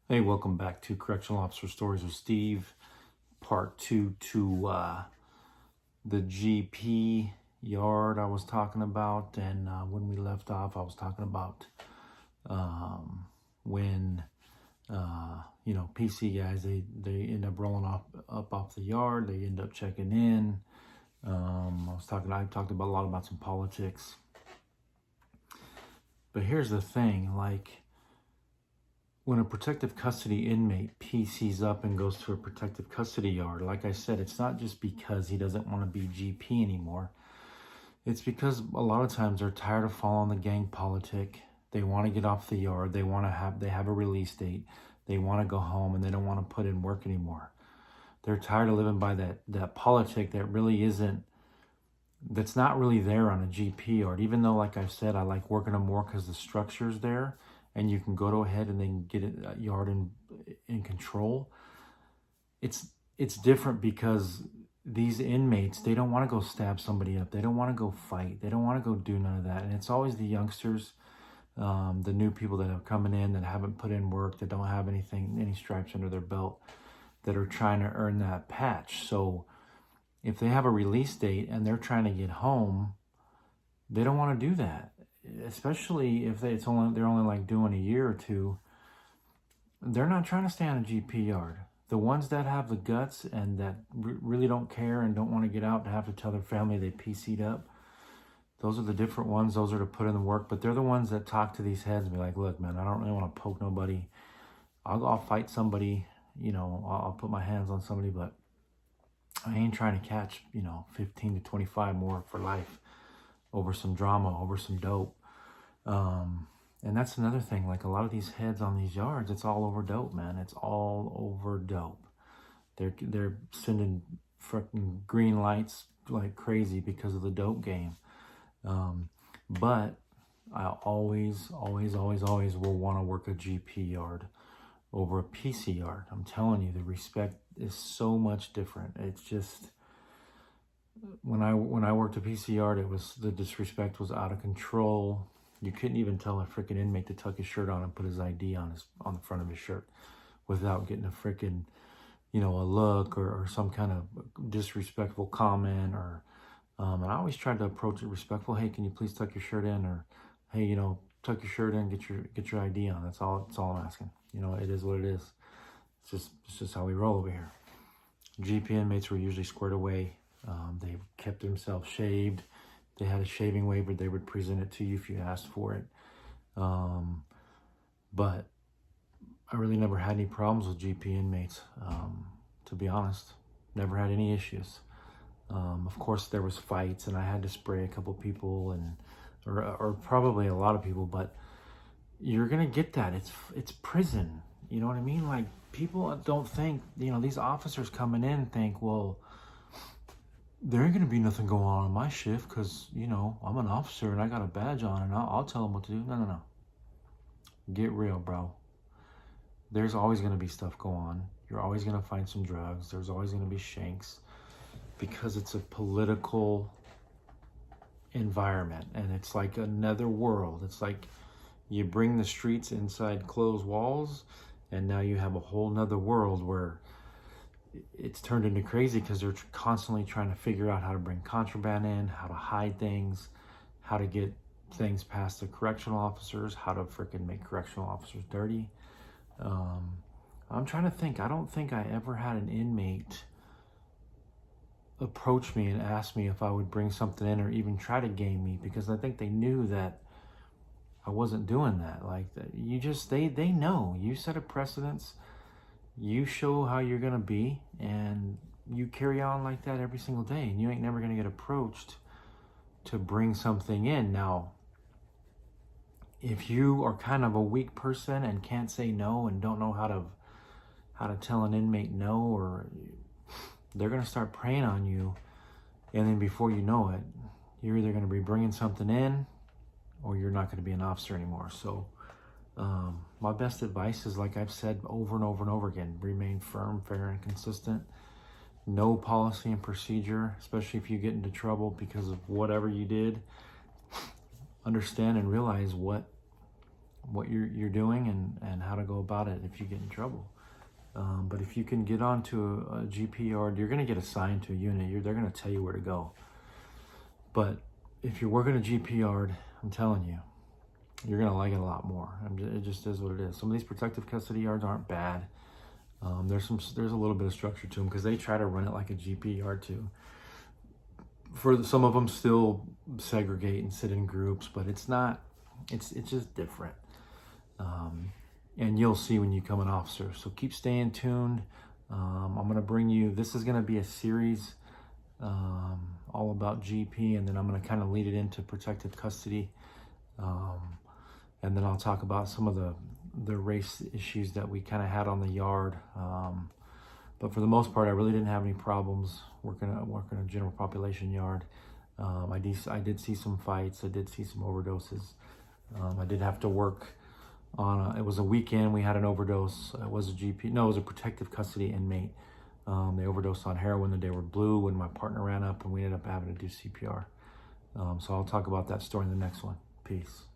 Hey, welcome back to Correctional Officer Stories with Steve, part two to the GP yard I was talking about. And when we left off, I was talking about when, PC guys, they end up rolling up off the yard. They end up checking in. I talked about a lot about some politics. But here's the thing, when a protective custody inmate PCs up and goes to a protective custody yard, like I said, it's not just because he doesn't want to be GP anymore. It's because a lot of times they're tired of following the gang politic. They want to get off the yard. They have a release date. They want to go home and they don't want to put in work anymore. They're tired of living by that politic that's not really there on a GP yard. Even though, like I've said, I like working them more because the structure's there and you can go ahead and then get a yard in control. It's different because these inmates, they don't want to go stab somebody up. They don't want to go fight. They don't want to go do none of that. And it's always the youngsters, the new people that are coming in that haven't put in work, that don't have any stripes under their belt, that are trying to earn that patch. So if they have a release date and they're trying to get home, they don't want to do that. Especially if they're only like doing a year or two. They're not trying to stay on a GP yard. The ones that have the guts and that really don't care and don't want to get out to have to tell their family they PC'd up, those are the different ones. Those are to put in the work. But they're the ones that talk to these heads and be like, look, man, I don't really want to poke nobody. I'll fight somebody. I'll put my hands on somebody, but I ain't trying to catch 15 to 25 more for life over some drama, over some dope. And that's another thing, like a lot of these heads on these yards, it's all over dope, man. It's all over dope. They're sending freaking green lights like crazy because of the dope game. But I always will want to work a GP yard over a PC yard. I'm telling you, the respect is so much different. It's just, when I worked a PC yard, the disrespect was out of control. You couldn't even tell a freaking inmate to tuck his shirt on and put his ID on the front of his shirt without getting a freaking, a look or some kind of disrespectful comment and I always tried to approach it respectful. Hey, can you please tuck your shirt in? Or, hey, tuck your shirt in, get your ID on. That's all I'm asking. It is what it is. It's just how we roll over here. GP inmates were usually squared away. They kept themselves shaved. They had a shaving waiver. They would present it to you if you asked for it. But I really never had any problems with GP inmates, to be honest. Never had any issues. Of course, there was fights, and I had to spray a couple people, or probably a lot of people. But you're gonna get that. It's prison. You know what I mean? Like, people don't think. These officers coming in think, well, there ain't gonna be nothing going on my shift because I'm an officer and I got a badge on and I'll tell them what to do. No. Get real, bro. There's always gonna be stuff go on. You're always gonna find some drugs. There's always gonna be shanks because it's a political environment and it's like another world. It's like you bring the streets inside closed walls and now you have a whole nother world where it's turned into crazy because they're constantly trying to figure out how to bring contraband in, how to hide things, how to get things past the correctional officers, how to freaking make correctional officers dirty. I'm trying to think. I don't think I ever had an inmate approach me and ask me if I would bring something in or even try to game me, because I think they knew that I wasn't doing that. Like, they know. You set a precedence. You show how you're going to be, and you carry on like that every single day, and you ain't never going to get approached to bring something in. Now, if you are kind of a weak person and can't say no and don't know how to tell an inmate no, or they're going to start preying on you, and then before you know it, you're either going to be bringing something in or you're not going to be an officer anymore. So my best advice is, like I've said over and over and over again, remain firm, fair, and consistent. Know policy and procedure, especially if you get into trouble because of whatever you did. Understand and realize what what you're doing and how to go about it if you get in trouble. But if you can get onto a GP yard, you're going to get assigned to a unit. They're going to tell you where to go. But if you're working a GP yard, I'm telling you, you're going to like it a lot more. It just is what it is. Some of these protective custody yards aren't bad. There's a little bit of structure to them because they try to run it like a GP yard too. For some of them, still segregate and sit in groups, but it's not. It's just different. And you'll see when you become an officer. So keep staying tuned. I'm going to bring you. This is going to be a series all about GP, and then I'm going to kind of lead it into protective custody. And then I'll talk about some of the race issues that we kind of had on the yard. But for the most part, I really didn't have any problems working a general population yard. I did see some fights. I did see some overdoses. I did have to work on it was a weekend. We had an overdose. It was a GP. No, it was a protective custody inmate. They overdosed on heroin the day were blue when my partner ran up, and we ended up having to do CPR. So I'll talk about that story in the next one. Peace.